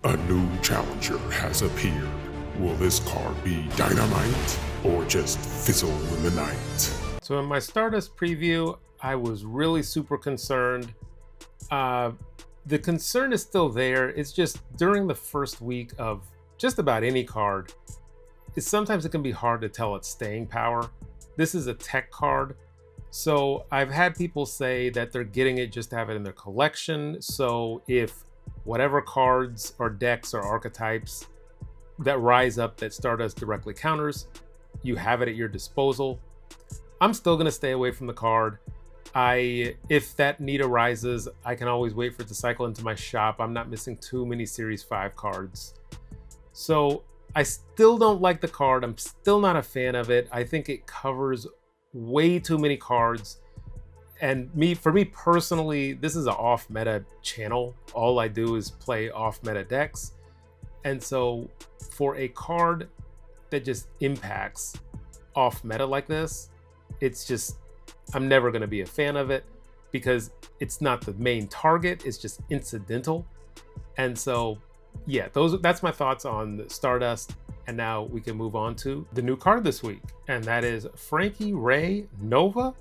A new challenger has appeared. Will this card be Dynamite or just fizzle in the night? So in my Stardust preview, I was really super concerned. The concern is still there. It's just during the first week of just about any card, sometimes it can be hard to tell its staying power. This is a tech card. So I've had people say that they're getting it just to have it in their collection. So if whatever cards or decks or archetypes that rise up that Stardust directly counters, you have it at your disposal. I'm still gonna stay away from the card. If that need arises, I can always wait for it to cycle into my shop. I'm not missing too many Series 5 cards. So I still don't like the card. I'm still not a fan of it. I think it covers way too many cards. And for me personally, this is an off-meta channel. All I do is play off-meta decks. And so for a card that just impacts off-meta like this, it's just, I'm never going to be a fan of it because it's not the main target. It's just incidental. And so, yeah, that's my thoughts on Stardust. And now we can move on to the new card this week. And that is Frankie Raye Nova.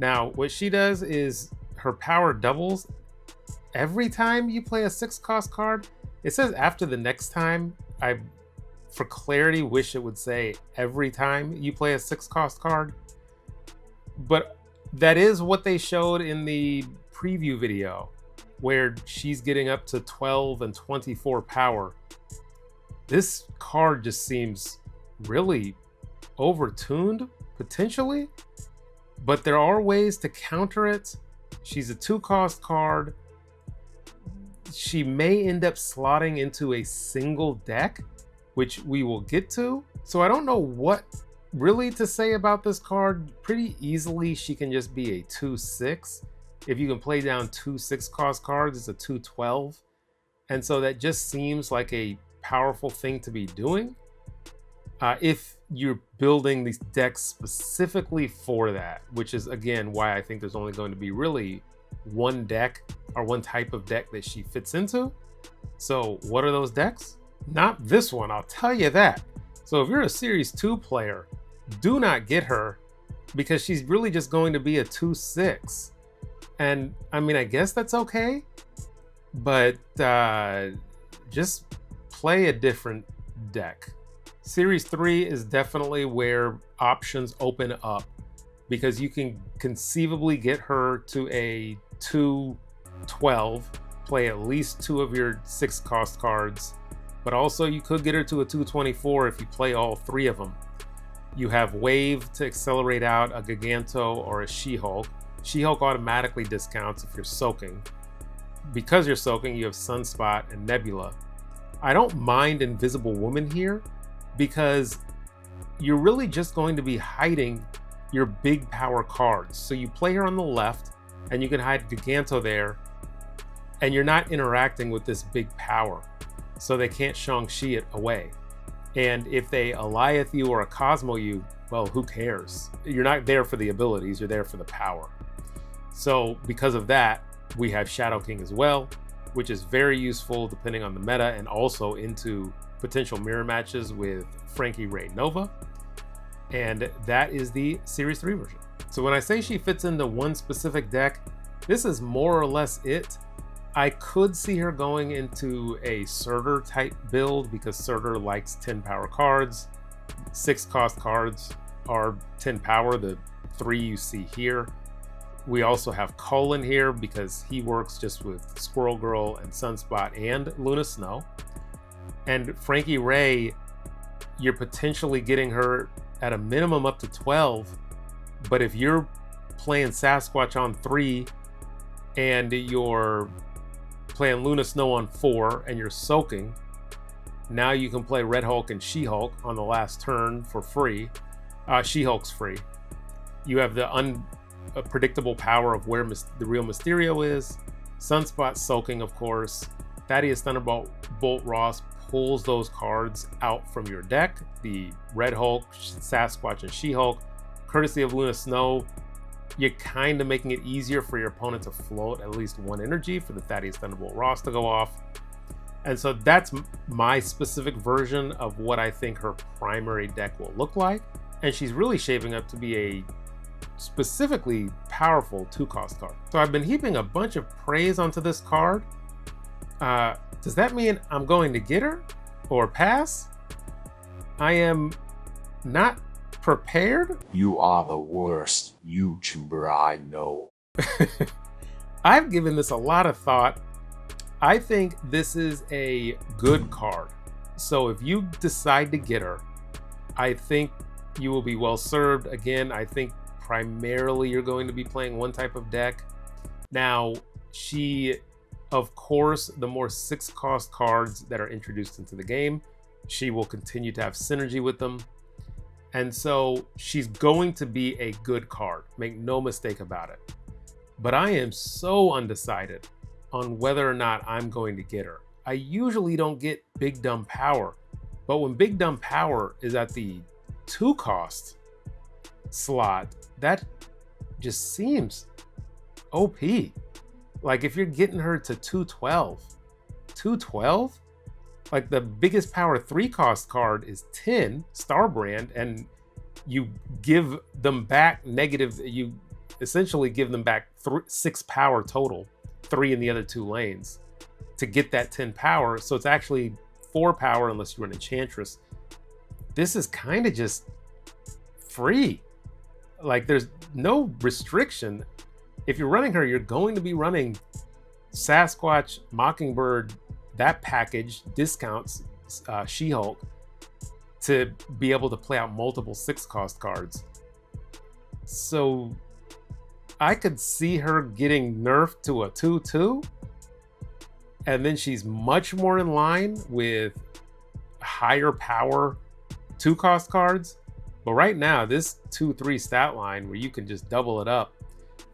Now, what she does is her power doubles every time you play a 6-cost card. It says after the next time. I, for clarity, wish it would say every time you play a 6-cost card. But that is what they showed in the preview video, where she's getting up to 12 and 24 power. This card just seems really overtuned, potentially. But there are ways to counter it. She's a 2-cost card. She may end up slotting into a single deck, which we will get to. So I don't know what really to say about this card. Pretty easily, she can just be a 2/6. If you can play down 2 6-cost cards, it's a 2/12. And so that just seems like a powerful thing to be doing. If you're building these decks specifically for that, which is again why I think there's only going to be really one deck or one type of deck that she fits into. So what are those decks? Not this one, I'll tell you that. So if you're a Series 2 player, do not get her because she's really just going to be a 2/6. And I mean, I guess that's okay, but just play a different deck. Series 3 is definitely where options open up because you can conceivably get her to a 2/12, play at least 2 of your 6-cost cards, but also you could get her to a 2/24 if you play all 3 of them. You have Wave to accelerate out a Giganto or a She-Hulk. She-Hulk automatically discounts if you're soaking. Because you're soaking, you have Sunspot and Nebula. I don't mind Invisible Woman here, because you're really just going to be hiding your big power cards. So you play her on the left and you can hide Giganto there and you're not interacting with this big power. So they can't Shang-Chi it away. And if they Alioth you or a Cosmo you, well, who cares? You're not there for the abilities, you're there for the power. So because of that, we have Shadow King as well, which is very useful depending on the meta and also into potential mirror matches with Frankie Raye Nova. And that is the Series 3 version. So when I say she fits into one specific deck, this is more or less it. I could see her going into a Surtur type build because Surtur likes 10 power cards. 6-cost cards are 10 power, the 3 you see here. We also have Cullen here because he works just with Squirrel Girl and Sunspot and Luna Snow. And Frankie Raye, you're potentially getting her at a minimum up to 12. But if you're playing Sasquatch on 3 and you're playing Luna Snow on 4 and you're soaking, now you can play Red Hulk and She-Hulk on the last turn for free. She-Hulk's free. You have the unpredictable power of where the real Mysterio is. Sunspot soaking, of course. Thaddeus Thunderbolt Ross pulls those cards out from your deck. The Red Hulk, Sasquatch, and She-Hulk, courtesy of Luna Snow, you're kind of making it easier for your opponent to float at least one energy for the Thaddeus Thunderbolt Ross to go off. And so that's my specific version of what I think her primary deck will look like. And she's really shaping up to be a specifically powerful 2-cost card. So I've been heaping a bunch of praise onto this card. Does that mean I'm going to get her or pass? I am not prepared. You are the worst YouTuber I know. I've given this a lot of thought. I think this is a good card. So if you decide to get her, I think you will be well served. Again, I think primarily you're going to be playing one type of deck. Now, she, of course, the more 6-cost cards that are introduced into the game, she will continue to have synergy with them. And so she's going to be a good card. Make no mistake about it. But I am so undecided on whether or not I'm going to get her. I usually don't get Big Dumb Power, but when Big Dumb Power is at the 2-cost slot, that just seems OP. Like if you're getting her to 212, like the biggest power 3-cost card is 10 Starbrand, and you give them back negative, you essentially give them back 6 power total, 3 in the other 2 lanes to get that 10 power. So it's actually 4 power unless you're an Enchantress. This is kind of just free. Like there's no restriction. If you're running her, you're going to be running Sasquatch, Mockingbird, that package, discounts, She-Hulk, to be able to play out multiple 6-cost cards. So I could see her getting nerfed to a 2/2, and then she's much more in line with higher power 2-cost cards. But right now, this 2/3 stat line where you can just double it up,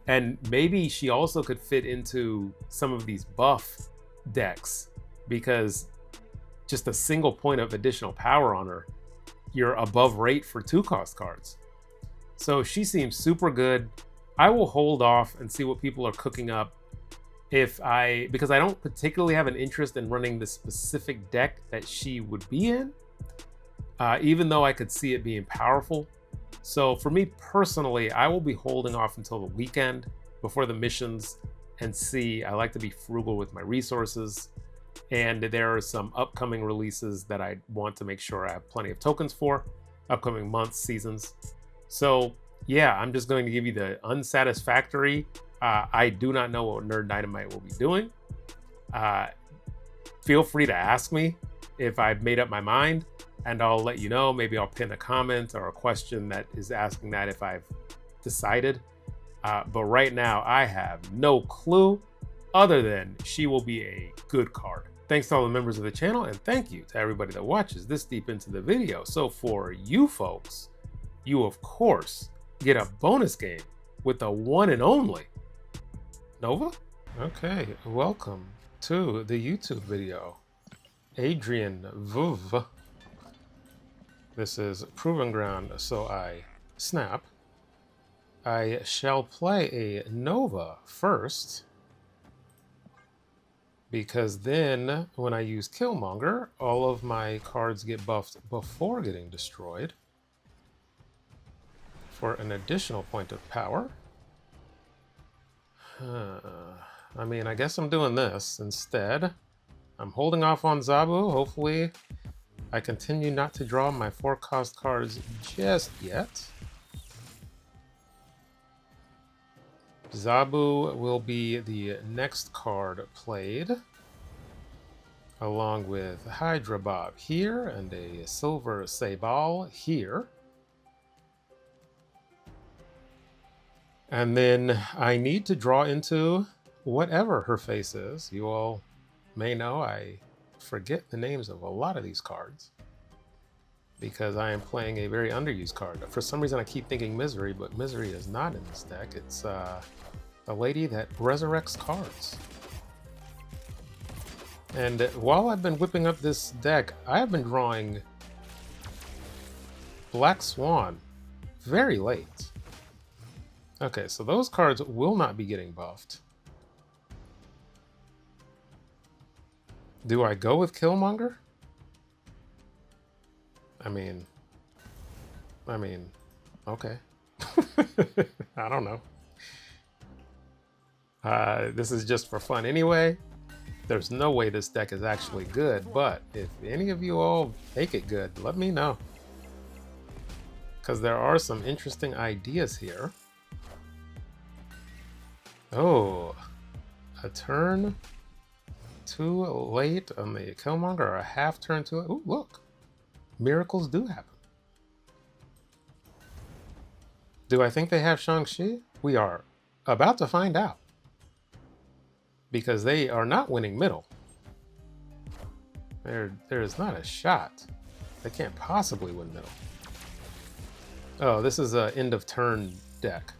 and maybe she also could fit into some of these buff decks, because just a single point of additional power on her, you're above rate for 2-cost cards. So she seems super good. I will hold off and see what people are cooking up because I don't particularly have an interest in running the specific deck that she would be in, even though I could see it being powerful. So for me personally, I will be holding off until the weekend before the missions and see. I like to be frugal with my resources, and there are some upcoming releases that I want to make sure I have plenty of tokens for, upcoming months, seasons. So yeah, I'm just going to give you the unsatisfactory. I do not know what Nerd Dynamite will be doing. Feel free to ask me if I've made up my mind, and I'll let you know. Maybe I'll pin a comment or a question that is asking that if I've decided. But right now, I have no clue other than she will be a good card. Thanks to all the members of the channel, and thank you to everybody that watches this deep into the video. So for you folks, you of course get a bonus game with the one and only Nova. Okay, welcome to the YouTube video. Adrian Vuv. This is Proving Ground, so I snap. I shall play a Nova first, because then when I use Killmonger, all of my cards get buffed before getting destroyed for an additional point of power. I mean, I guess I'm doing this instead. I'm holding off on Zabu. Hopefully I continue not to draw my 4-cost cards just yet. Zabu will be the next card played, along with Hydra Bob here and a Silver Sabal here. And then I need to draw into whatever her face is. You all may know I forget the names of a lot of these cards because I am playing a very underused card. For some reason I keep thinking Misery, but Misery is not in this deck. It's the lady that resurrects cards. And while I've been whipping up this deck, I have been drawing Black Swan very late. Okay, so those cards will not be getting buffed. Do I go with Killmonger? I mean, okay. I don't know. This is just for fun anyway. There's no way this deck is actually good, but if any of you all make it good, let me know. Because there are some interesting ideas here. Oh, a turn too late on the Killmonger, or a half turn too late. Ooh, look. Miracles do happen. Do I think they have Shang-Chi? We are about to find out. Because they are not winning middle. There is not a shot. They can't possibly win middle. Oh, this is a end of turn deck.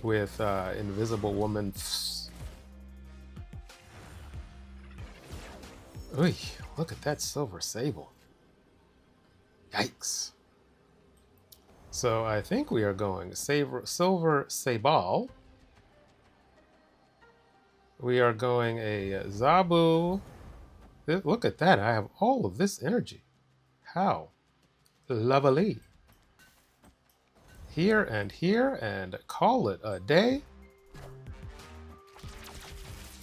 With Invisible Woman. Uy, look at that Silver Sable. Yikes. So I think we are going Silver Sable. We are going a Zabu. Look at that. I have all of this energy. How lovely. Here and call it a day.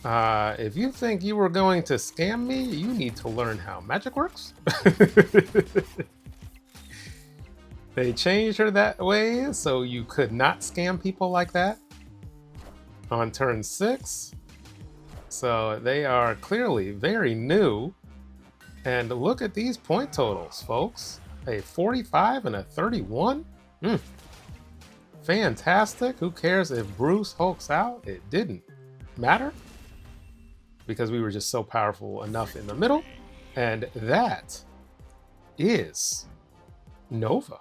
If you think you were going to scam me, you need to learn how magic works. They changed her that way so you could not scam people like that on turn 6. So they are clearly very new. And look at these point totals, folks. A 45 and a 31. Fantastic. Who cares if Bruce hulks out? It didn't matter because we were just so powerful enough in the middle. And that is Nova.